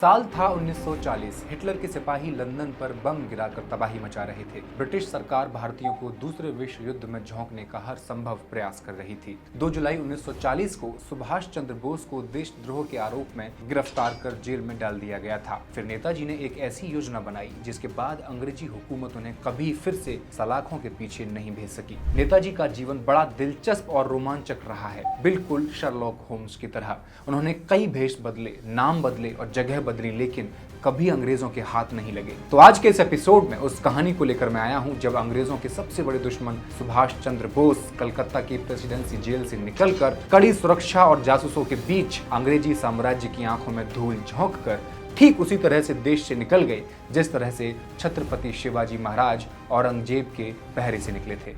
साल था 1940। हिटलर के सिपाही लंदन पर बम गिराकर तबाही मचा रहे थे। ब्रिटिश सरकार भारतीयों को दूसरे विश्व युद्ध में झोंकने का हर संभव प्रयास कर रही थी। 2 जुलाई 1940 को सुभाष चंद्र बोस को देशद्रोह के आरोप में गिरफ्तार कर जेल में डाल दिया गया था। फिर नेताजी ने एक ऐसी योजना बनाई जिसके बाद अंग्रेजी हुकूमत उन्हें कभी फिर से सलाखों के पीछे नहीं भेज सकी। नेताजी का जीवन बड़ा दिलचस्प और रोमांचक रहा है, बिल्कुल शर्लॉक होम्स की तरह। उन्होंने कई भेष बदले, नाम बदले और जगह बदली, लेकिन कभी अंग्रेजों के हाथ नहीं लगे। तो आज के इस एपिसोड में उस कहानी को लेकर मैं आया हूं जब अंग्रेजों के सबसे बड़े दुश्मन सुभाष चंद्र बोस कलकत्ता की प्रेसिडेंसी जेल से निकलकर कड़ी सुरक्षा और जासूसों के बीच अंग्रेजी साम्राज्य की आंखों में धूल झोंककर ठीक उसी तरह से देश से निकल गए जिस तरह से छत्रपति शिवाजी महाराज औरंगजेब के पहरे से निकले थे।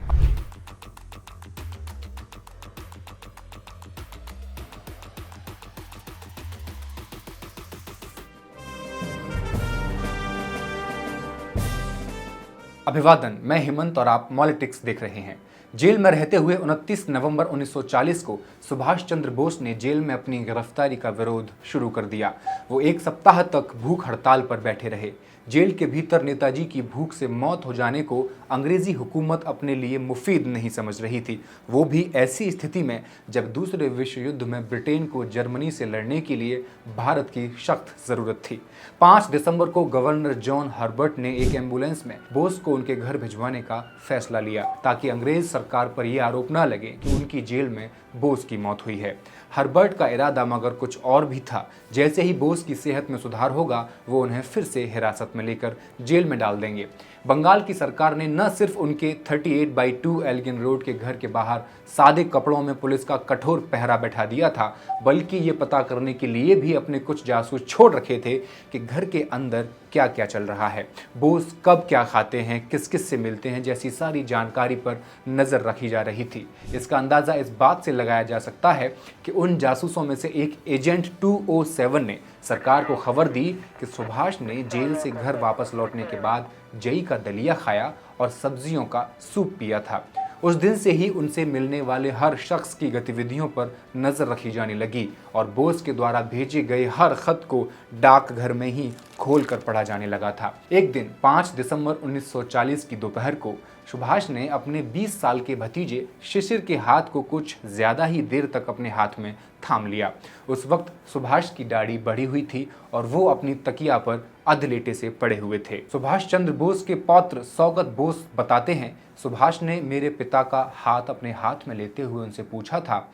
अभिवादन, मैं हेमंत और आप मॉलिटिक्स देख रहे हैं। जेल में रहते हुए 29 नवंबर 1940 को सुभाष चंद्र बोस ने जेल में अपनी गिरफ्तारी का विरोध शुरू कर दिया। वो 1 सप्ताह तक भूख हड़ताल पर बैठे रहे। जेल के भीतर नेताजी की भूख से मौत हो जाने को अंग्रेजी हुकूमत अपने लिए मुफीद नहीं समझ रही थी, वो भी ऐसी स्थिति में जब दूसरे विश्व युद्ध में ब्रिटेन को जर्मनी से लड़ने के लिए भारत की सख्त जरूरत थी। 5 दिसंबर को गवर्नर जॉन हर्बर्ट ने एक एम्बुलेंस में बोस को उनके घर भिजवाने का फैसला लिया ताकि अंग्रेज सरकार पर यह आरोप न लगे कि उनकी जेल में बोस की मौत हुई है। हर्बर्ट का इरादा मगर कुछ और भी था। जैसे ही बोस की सेहत में सुधार होगा वो उन्हें फिर से हिरासत में लेकर जेल में डाल देंगे। बंगाल की सरकार ने न सिर्फ उनके 38/2 एल्गिन रोड के घर के बाहर सादे कपड़ों में पुलिस का कठोर पहरा बैठा दिया था, बल्कि ये पता करने के लिए भी अपने कुछ जासूस छोड़ रखे थे कि घर के अंदर क्या क्या चल रहा है, बोस कब क्या खाते हैं, किस किस से मिलते हैं, जैसी सारी जानकारी पर नजर रखी जा रही थी। इसका अंदाजा इस बात से लगाया जा सकता है कि उन जासूसों में से एक एजेंट 207 ने सरकार को खबर दी कि सुभाष ने जेल से घर वापस लौटने के बाद जई का दलिया खाया और सब्जियों का सूप पिया था। उस दिन से ही उनसे मिलने वाले हर शख्स की गतिविधियों पर नजर रखी जाने लगी और बोस के द्वारा भेजे गए हर खत को डाकघर में ही खोल कर पढ़ा जाने लगा था। एक दिन 5 दिसंबर 1940 की दोपहर को सुभाष ने अपने 20 साल के भतीजे शिशिर के हाथ को कुछ ज्यादा ही देर तक अपने हाथ में थाम लिया। उस वक्त सुभाष की दाढ़ी बढ़ी हुई थी और वो अपनी तकिया पर अधलेटे से पड़े हुए थे। सुभाष चंद्र बोस के पौत्र सौगत बोस बताते हैं, सुभाष ने मेरे पिता का हाथ अपने हाथ में लेते हुए उनसे पूछा था,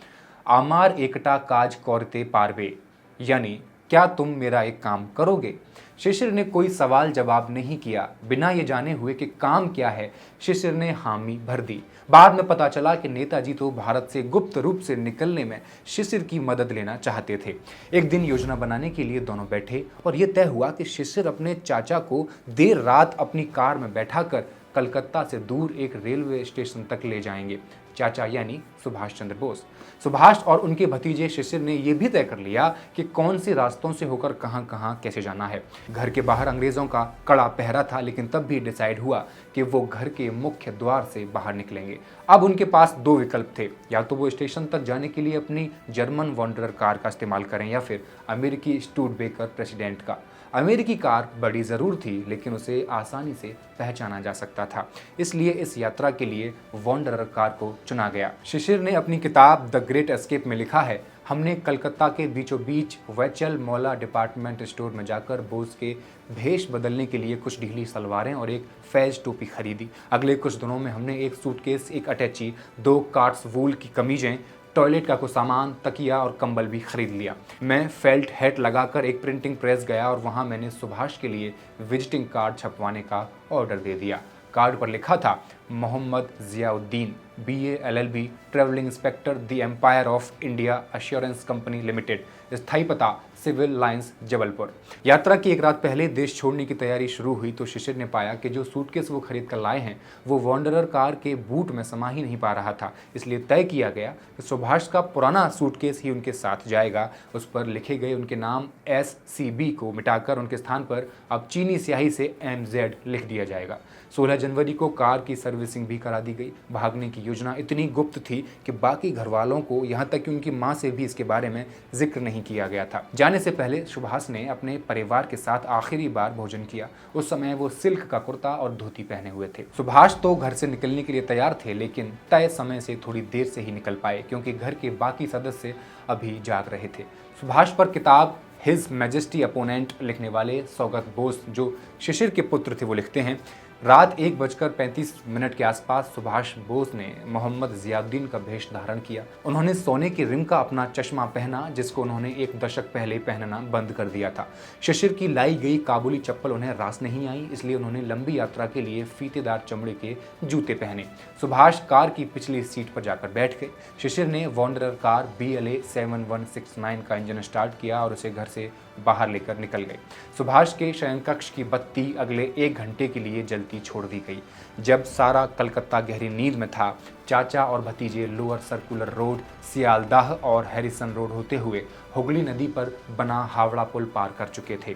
आमार एकटा काज करते पारबे, यानी क्या तुम मेरा एक काम करोगे। शिशिर ने कोई सवाल जवाब नहीं किया। बिना ये जाने हुए कि काम क्या है, शिशिर ने हामी भर दी। बाद में पता चला कि नेताजी तो भारत से गुप्त रूप से निकलने में शिशिर की मदद लेना चाहते थे। एक दिन योजना बनाने के लिए दोनों बैठे और ये तय हुआ कि शिशिर अपने चाचा को देर रात अपनी कार में बैठाकर कलकत्ता से दूर एक रेलवे स्टेशन तक ले जाएंगे। चाचा यानी सुभाष चंद्र बोस। सुभाष और उनके भतीजे शिशिर ने यह भी तय कर लिया कि कौन से रास्तों से होकर कहां कहां कैसे जाना है। घर के बाहर अंग्रेजों का कड़ा पहरा था, लेकिन तब भी डिसाइड हुआ कि वो घर के मुख्य द्वार से बाहर निकलेंगे। अब उनके पास 2 विकल्प थे, या तो वो स्टेशन तक जाने के लिए अपनी जर्मन वॉन्डरर कार का इस्तेमाल करें या फिर अमेरिकी स्टूडबेकर प्रेसिडेंट का। अमेरिकी कार बड़ी ज़रूर थी, लेकिन उसे आसानी से पहचाना जा सकता था, इसलिए इस यात्रा के लिए वॉन्डरर कार को चुना गया। शिशिर ने अपनी किताब द ग्रेट एस्केप में लिखा है, हमने कलकत्ता के बीचों बीच वेचल मौला डिपार्टमेंट स्टोर में जाकर बोस के भेष बदलने के लिए कुछ ढीली सलवारें और एक फैज टोपी खरीदी। अगले कुछ दिनों में हमने एक सूटकेस, एक अटैची, 2 कार्ट्स वूल की कमीजें, टॉयलेट का कुछ सामान, तकिया और कंबल भी खरीद लिया। मैं फेल्ट हैट लगाकर एक प्रिंटिंग प्रेस गया और वहां मैंने सुभाष के लिए विजिटिंग कार्ड छपवाने का ऑर्डर दे दिया। कार्ड पर लिखा था, Mohammad Ziauddin, BA LLB, travelling inspector the empire of India assurance company limited, स्थायी पता सिविल लाइंस जबलपुर। यात्रा की एक रात पहले देश छोड़ने की तैयारी शुरू हुई तो शिशिर ने पाया कि जो सूटकेस वो खरीद कर लाए हैं वो वॉन्डरर कार के बूट में समा ही नहीं पा रहा था। इसलिए तय किया गया कि सुभाष का पुराना सूटकेस ही उनके साथ जाएगा। उस पर लिखे गए उनके नाम SCB को मिटाकर उनके स्थान पर अब चीनी स्याही से MZ लिख दिया जाएगा। 16 जनवरी को कार की सर्विस सर्विसिंग भी करा दी गई। भागने की योजना इतनी गुप्त थी कि बाकी घर वालों को, यहाँ तक कि उनकी माँ से भी इसके बारे में जिक्र नहीं किया गया था। जाने से पहले सुभाष ने अपने परिवार के साथ आखिरी बार भोजन किया। उस समय वो सिल्क का कुर्ता और धोती पहने हुए थे। सुभाष तो घर से निकलने के लिए तैयार थे, लेकिन तय समय से थोड़ी देर से ही निकल पाए क्योंकि घर के बाकी सदस्य अभी जाग रहे थे। सुभाष पर किताब हिज मैजेस्टी अपोनेंट लिखने वाले सौगत बोस, जो शिशिर के पुत्र थे, वो लिखते हैं, रात 1:35 के आसपास सुभाष बोस ने मोहम्मद जियाउद्दीन का भेष धारण किया। उन्होंने सोने की रिम का अपना चश्मा पहना, जिसको उन्होंने 1 दशक पहले पहनना बंद कर दिया था। शिशिर की लाई गई काबुली चप्पल उन्हें रास नहीं आई, इसलिए उन्होंने लंबी यात्रा के लिए फीतेदार चमड़े के जूते पहने। सुभाष कार की पिछली सीट पर जाकर बैठ गए। शिशिर ने वॉन्डरर कार BLA 7169 का इंजन स्टार्ट किया और उसे घर से बाहर लेकर निकल गए। सुभाष के शयन कक्ष की बत्ती अगले 1 घंटे के लिए जलती छोड़ दी गई। जब सारा कलकत्ता गहरी नींद में था, चाचा और भतीजे लोअर सर्कुलर रोड, सियालदाह और हैरिसन रोड होते हुए हुगली नदी पर बना हावड़ा पुल पार कर चुके थे।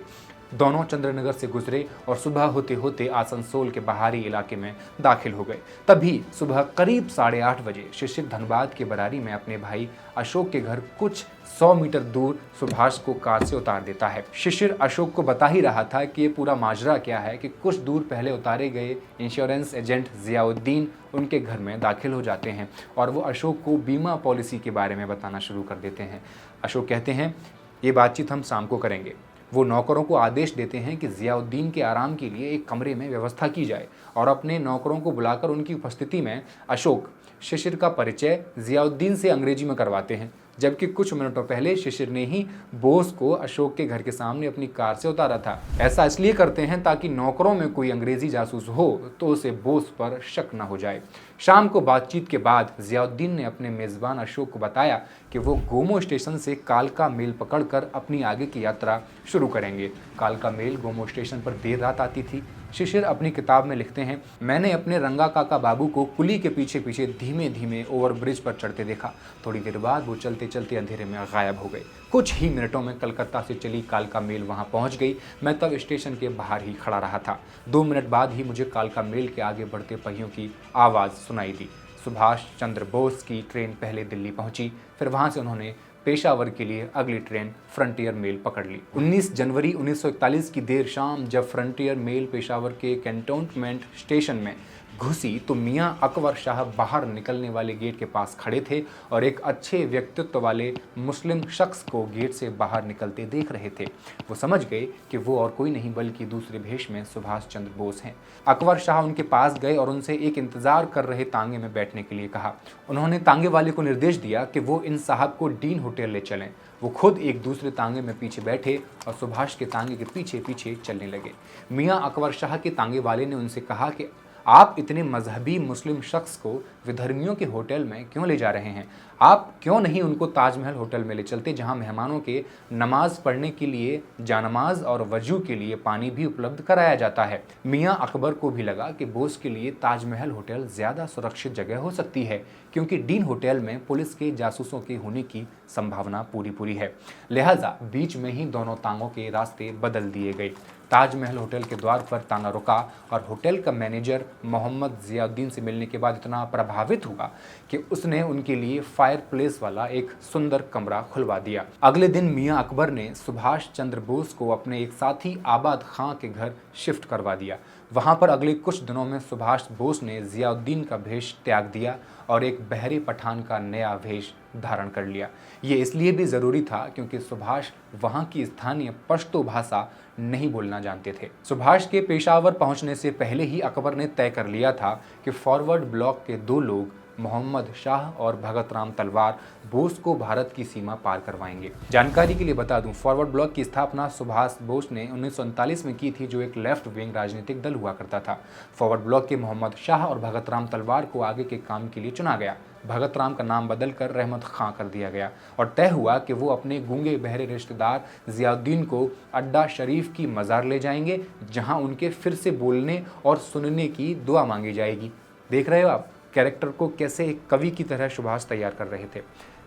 दोनों चंद्रनगर से गुजरे और सुबह होते होते आसनसोल के बाहरी इलाके में दाखिल हो गए। तभी सुबह करीब 8:30 बजे शिशिर धनबाद के बरारी में अपने भाई अशोक के घर कुछ 100 मीटर दूर सुभाष को कार से उतार देता है। शिशिर अशोक को बता ही रहा था कि ये पूरा माजरा क्या है कि कुछ दूर पहले उतारे गए इंश्योरेंस एजेंट जियाउद्दीन उनके घर में दाखिल हो जाते हैं और वो अशोक को बीमा पॉलिसी के बारे में बताना शुरू कर देते हैं। अशोक कहते हैं, ये बातचीत हम शाम को करेंगे। वो नौकरों को आदेश देते हैं कि जियाउद्दीन के आराम के लिए एक कमरे में व्यवस्था की जाए और अपने नौकरों को बुलाकर उनकी उपस्थिति में अशोक शिशिर का परिचय जियाउद्दीन से अंग्रेजी में करवाते हैं, जबकि कुछ मिनटों पहले शिशिर ने ही बोस को अशोक के घर के सामने अपनी कार से उतारा था। ऐसा इसलिए करते हैं ताकि नौकरों में कोई अंग्रेजी जासूस हो तो उसे बोस पर शक न हो जाए। शाम को बातचीत के बाद जियाउद्दीन ने अपने मेज़बान अशोक को बताया कि वो गोमो स्टेशन से कालका मेल पकड़कर अपनी आगे की यात्रा शुरू करेंगे। कालका मेल गोमो स्टेशन पर देर रात आती थी। शिशिर अपनी किताब में लिखते हैं, मैंने अपने रंगा काका बाबू को कुली के पीछे पीछे धीमे धीमे ओवरब्रिज पर चढ़ते देखा। थोड़ी देर बाद वो चलते चलते अंधेरे में गायब हो गए। कुछ ही मिनटों में कलकत्ता से चली कालका मेल वहां पहुंच गई। मैं तब स्टेशन के बाहर ही खड़ा रहा था। 2 मिनट बाद ही मुझे कालका मेल के आगे बढ़ते पहियों की आवाज़ सुनाई दी। सुभाष चंद्र बोस की ट्रेन पहले दिल्ली पहुंची, फिर वहां से उन्होंने पेशावर के लिए अगली ट्रेन फ्रंटियर मेल पकड़ ली। 19 जनवरी 1941 की देर शाम जब फ्रंटियर मेल पेशावर के कैंटोनमेंट स्टेशन में घुसी तो मियां अकबर शाह बाहर निकलने वाले गेट के पास खड़े थे और एक अच्छे व्यक्तित्व वाले मुस्लिम शख्स को गेट से बाहर निकलते देख रहे थे। वो समझ गए कि वो और कोई नहीं बल्कि दूसरे भेष में सुभाष चंद्र बोस हैं। अकबर शाह उनके पास गए और उनसे एक इंतजार कर रहे तांगे में बैठने के लिए कहा। उन्होंने तांगे वाले को निर्देश दिया कि वो इन साहब को डीन होटल ले चलें। वो खुद एक दूसरे तांगे में पीछे बैठे और सुभाष के तांगे के पीछे पीछे चलने लगे। मियां अकबर शाह के तांगे वाले ने उनसे कहा कि आप इतने मजहबी मुस्लिम शख्स को विधर्मियों के होटल में क्यों ले जा रहे हैं? आप क्यों नहीं उनको ताजमहल होटल में ले चलते, जहां मेहमानों के नमाज पढ़ने के लिए जानमाज और वजू के लिए पानी भी उपलब्ध कराया जाता है। मियां अकबर को भी लगा कि बोस के लिए ताजमहल होटल ज़्यादा सुरक्षित जगह हो सकती है, क्योंकि डीन होटल में पुलिस के जासूसों के होने की संभावना पूरी है। लिहाजा बीच में ही दोनों तांगों के रास्ते बदल दिए गए। ताजमहल होटल के द्वार पर तांगा रुका और होटल का मैनेजर मोहम्मद जियाउद्दीन से मिलने के बाद इतना प्रभावित हुआ कि उसने उनके लिए फायर प्लेस वाला एक सुंदर कमरा खुलवा दिया। अगले दिन मियां अकबर ने सुभाष चंद्र बोस को अपने एक साथी आबाद खां के घर शिफ्ट करवा दिया। वहां पर अगले कुछ दिनों में सुभाष बोस ने जियाउद्दीन का भेष त्याग दिया और एक बहरे पठान का नया भेष धारण कर लिया। ये इसलिए भी ज़रूरी था क्योंकि सुभाष वहाँ की स्थानीय पश्तो भाषा नहीं बोलना जानते थे। सुभाष के पेशावर पहुँचने से पहले ही अकबर ने तय कर लिया था कि फॉरवर्ड ब्लॉक के 2 लोग मोहम्मद शाह और भगत राम तलवार बोस को भारत की सीमा पार करवाएंगे। जानकारी के लिए बता दूं, फॉरवर्ड ब्लॉक की स्थापना सुभाष बोस ने 1939 में की थी, जो एक लेफ्ट विंग राजनीतिक दल हुआ करता था। फॉरवर्ड ब्लॉक के मोहम्मद शाह और भगत राम तलवार को आगे के काम के लिए चुना गया। भगत राम का नाम बदलकर रहमत खां कर दिया गया और तय हुआ कि वो अपने गूंगे बहरे रिश्तेदार जियाउद्दीन को अड्डा शरीफ की मज़ार ले जाएंगे, जहां उनके फिर से बोलने और सुनने की दुआ मांगी जाएगी। देख रहे हो आप कैरेक्टर को कैसे एक कवि की तरह सुभाष तैयार कर रहे थे।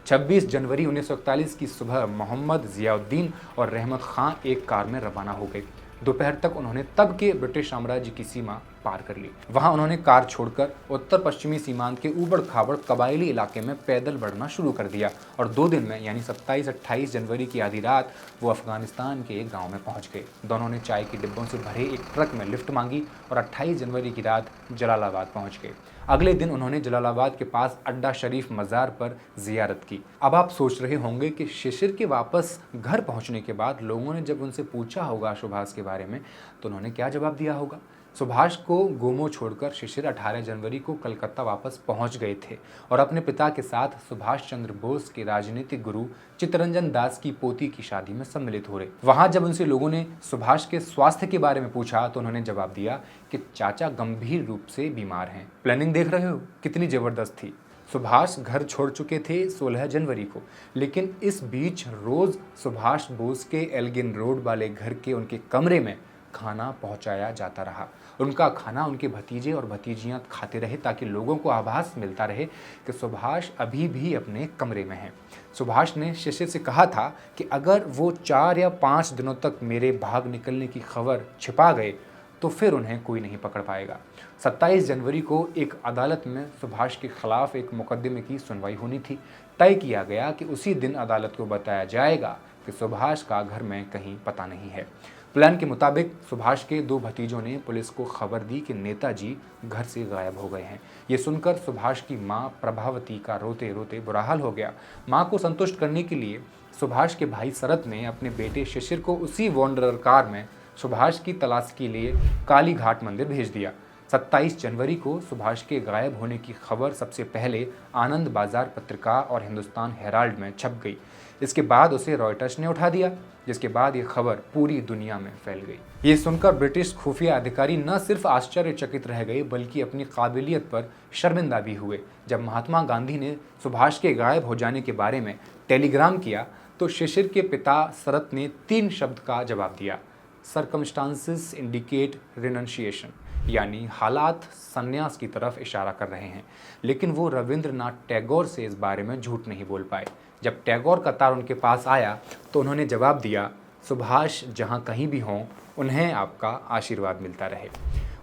26 जनवरी 1941 की सुबह मोहम्मद जियाउद्दीन और रहमत खां एक कार में रवाना हो गए। दोपहर तक उन्होंने तब के ब्रिटिश साम्राज्य की सीमा पार कर ली। वहां उन्होंने कार छोड़कर उत्तर पश्चिमी सीमांत के ऊबड़ खाबड़ कबायली इलाके में पैदल बढ़ना शुरू कर दिया और 2 दिन में यानी 27-28 जनवरी की आधी रात वो अफगानिस्तान के एक गांव में पहुंच गए। दोनों ने चाय के डिब्बों से भरे एक ट्रक में लिफ्ट मांगी और 28 जनवरी की रात जलालाबाद पहुंच गए। अगले दिन उन्होंने जलालाबाद के पास अड्डा शरीफ मज़ार पर जियारत की। अब आप सोच रहे होंगे कि शिशिर के वापस घर पहुंचने के बाद लोगों ने जब उनसे पूछा होगा सुभाष के बारे में तो उन्होंने क्या जवाब दिया होगा। सुभाष को गोमो छोड़कर शिशिर 18 जनवरी को कलकत्ता वापस पहुंच गए थे और अपने पिता के साथ सुभाष चंद्र बोस के राजनीतिक गुरु चित्तरंजन दास की पोती की शादी में सम्मिलित हो रहे। वहां जब उनसे लोगों ने सुभाष के स्वास्थ्य के बारे में पूछा तो उन्होंने जवाब दिया कि चाचा गंभीर रूप से बीमार हैं। प्लानिंग देख रहे हो कितनी जबरदस्त थी। सुभाष घर छोड़ चुके थे 16 जनवरी को, लेकिन इस बीच रोज सुभाष बोस के एल्गिन रोड वाले घर के उनके कमरे में खाना पहुंचाया जाता रहा। उनका खाना उनके भतीजे और भतीजियां खाते रहे ताकि लोगों को आभास मिलता रहे कि सुभाष अभी भी अपने कमरे में हैं। सुभाष ने शिशिर से कहा था कि अगर वो 4 या 5 दिनों तक मेरे भाग निकलने की खबर छिपा गए तो फिर उन्हें कोई नहीं पकड़ पाएगा। 27 जनवरी को एक अदालत में सुभाष के खिलाफ एक मुकदमे की सुनवाई होनी थी। तय किया गया कि उसी दिन अदालत को बताया जाएगा कि सुभाष का घर में कहीं पता नहीं है। प्लान के मुताबिक सुभाष के 2 भतीजों ने पुलिस को खबर दी कि नेताजी घर से गायब हो गए हैं। ये सुनकर सुभाष की मां प्रभावती का रोते रोते बुरा हाल हो गया। मां को संतुष्ट करने के लिए सुभाष के भाई शरत ने अपने बेटे शिशिर को उसी वॉन्डरर कार में सुभाष की तलाश के लिए काली घाट मंदिर भेज दिया। 27 जनवरी को सुभाष के गायब होने की खबर सबसे पहले आनंद बाजार पत्रिका और हिंदुस्तान हेराल्ड में छप गई। इसके बाद उसे रॉयटर्स ने उठा दिया, जिसके बाद ये खबर पूरी दुनिया में फैल गई। ये सुनकर ब्रिटिश खुफिया अधिकारी न सिर्फ आश्चर्यचकित रह गए बल्कि अपनी काबिलियत पर शर्मिंदा भी हुए। जब महात्मा गांधी ने सुभाष के गायब हो जाने के बारे में टेलीग्राम किया तो शिशिर के पिता शरत ने 3 शब्द का जवाब दिया, सर्कमस्टांसेस इंडिकेट रिनंशिएशन, यानी हालात संन्यास की तरफ इशारा कर रहे हैं। लेकिन वो रविंद्रनाथ टैगोर से इस बारे में झूठ नहीं बोल पाए। जब टैगोर का तार उनके पास आया तो उन्होंने जवाब दिया, सुभाष जहां कहीं भी हों उन्हें आपका आशीर्वाद मिलता रहे।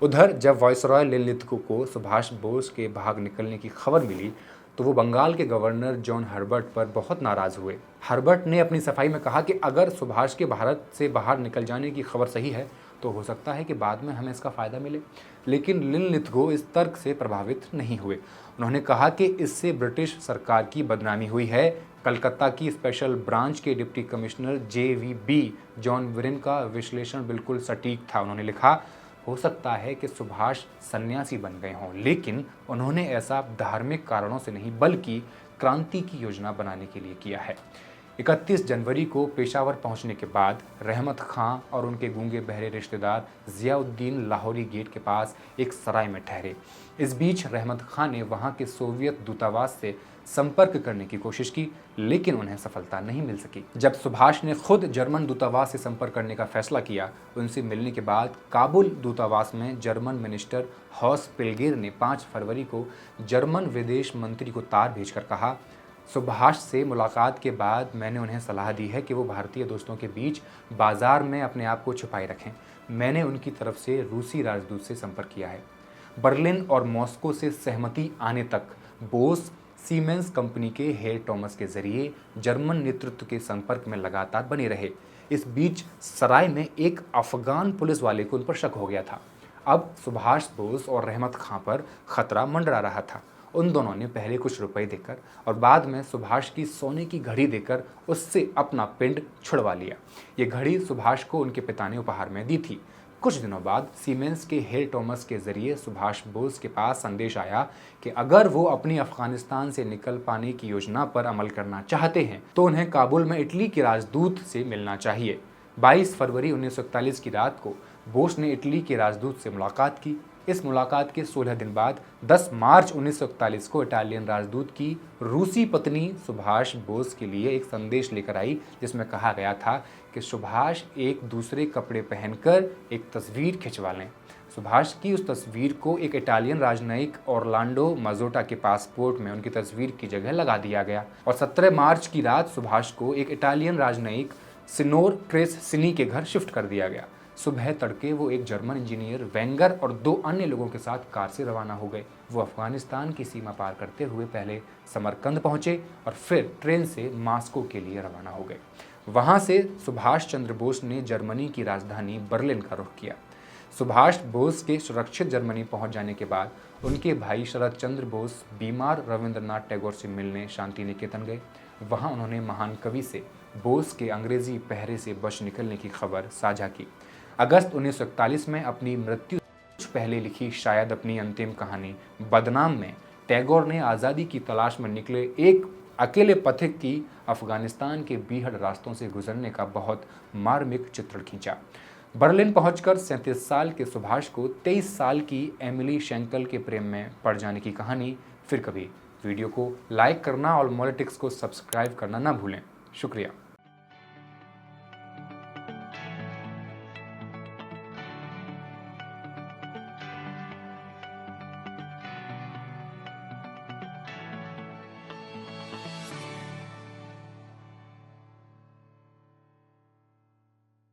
उधर जब वायसरॉय लिनलिथगो को सुभाष बोस के भाग निकलने की खबर मिली तो वो बंगाल के गवर्नर जॉन हर्बर्ट पर बहुत नाराज़ हुए। हर्बर्ट ने अपनी सफाई में कहा कि अगर सुभाष के भारत से बाहर निकल जाने की खबर सही है तो हो सकता है कि बाद में हमें इसका फ़ायदा मिले। लेकिन लिनलिथगो इस तर्क से प्रभावित नहीं हुए। उन्होंने कहा कि इससे ब्रिटिश सरकार की बदनामी हुई है। कलकत्ता की स्पेशल ब्रांच के डिप्टी कमिश्नर JVB जॉन विरिन का विश्लेषण बिल्कुल सटीक था। उन्होंने लिखा, हो सकता है कि सुभाष सन्यासी बन गए हों, लेकिन उन्होंने ऐसा धार्मिक कारणों से नहीं बल्कि क्रांति की योजना बनाने के लिए किया है। 31 जनवरी को पेशावर पहुंचने के बाद रहमत खां और उनके गूंगे बहरे रिश्तेदार जियाउद्दीन लाहौरी गेट के पास एक सराय में ठहरे। इस बीच रहमत खां ने वहां के सोवियत दूतावास से संपर्क करने की कोशिश की, लेकिन उन्हें सफलता नहीं मिल सकी। जब सुभाष ने खुद जर्मन दूतावास से संपर्क करने का फैसला किया, उनसे मिलने के बाद काबुल दूतावास में जर्मन मिनिस्टर हॉस पिल्गेर ने 5 फरवरी को जर्मन विदेश मंत्री को तार भेजकर कहा, सुभाष से मुलाकात के बाद मैंने उन्हें सलाह दी है कि वो भारतीय दोस्तों के बीच बाजार में अपने आप को छुपाए रखें। मैंने उनकी तरफ से रूसी राजदूत से संपर्क किया है। बर्लिन और मॉस्को से सहमति आने तक बोस सीमेंस कंपनी के हेयर टॉमस के जरिए जर्मन नेतृत्व के संपर्क में लगातार बने रहे। इस बीच सराय में एक अफगान पुलिस वाले को उन पर शक हो गया था। अब सुभाष बोस और रहमत खां पर खतरा मंडरा रहा था। उन दोनों ने पहले कुछ रुपए देकर और बाद में सुभाष की सोने की घड़ी देकर उससे अपना पिंड छुड़वा लिया। ये घड़ी सुभाष को उनके पिता ने उपहार में दी थी। कुछ दिनों बाद सीमेंस के हेयर टॉमस के जरिए सुभाष बोस के पास संदेश आया कि अगर वो अपनी अफगानिस्तान से निकल पाने की योजना पर अमल करना चाहते हैं तो उन्हें काबुल में इटली के राजदूत से मिलना चाहिए। 22 फरवरी 1941 की रात को बोस ने इटली के राजदूत से मुलाकात की। इस मुलाकात के 16 दिन बाद 10 मार्च 1941 को इटालियन राजदूत की रूसी पत्नी सुभाष बोस के लिए एक संदेश लेकर आई, जिसमें कहा गया था कि सुभाष एक दूसरे कपड़े पहनकर एक तस्वीर खिंचवा लें। सुभाष की उस तस्वीर को एक इटालियन राजनयिक ऑरलैंडो मजोटा के पासपोर्ट में उनकी तस्वीर की जगह लगा दिया गया और 17 मार्च की रात सुभाष को एक इटालियन राजनयिक सिनोर क्रेस सिनी के घर शिफ्ट कर दिया गया। सुबह तड़के वो एक जर्मन इंजीनियर वेंगर और 2 अन्य लोगों के साथ कार से रवाना हो गए। वो अफगानिस्तान की सीमा पार करते हुए पहले समरकंद पहुंचे और फिर ट्रेन से मास्को के लिए रवाना हो गए। वहां से सुभाष चंद्र बोस ने जर्मनी की राजधानी बर्लिन का रुख किया। सुभाष बोस के सुरक्षित जर्मनी पहुंच जाने के बाद उनके भाई शरद चंद्र बोस बीमार रविंद्रनाथ टैगोर से मिलने शांति निकेतन गए। वहां उन्होंने महान कवि से बोस के अंग्रेजी पहरे से बच निकलने की खबर साझा की। अगस्त 1941 में अपनी मृत्यु से कुछ पहले लिखी शायद अपनी अंतिम कहानी बदनाम में टैगोर ने आज़ादी की तलाश में निकले एक अकेले पथिक की अफगानिस्तान के बीहड़ रास्तों से गुजरने का बहुत मार्मिक चित्रण खींचा। बर्लिन पहुंचकर 37 साल के सुभाष को 23 साल की एमिली शेंकल के प्रेम में पड़ जाने की कहानी फिर कभी। वीडियो को लाइक करना और मॉलिटिक्स को सब्सक्राइब करना ना भूलें। शुक्रिया।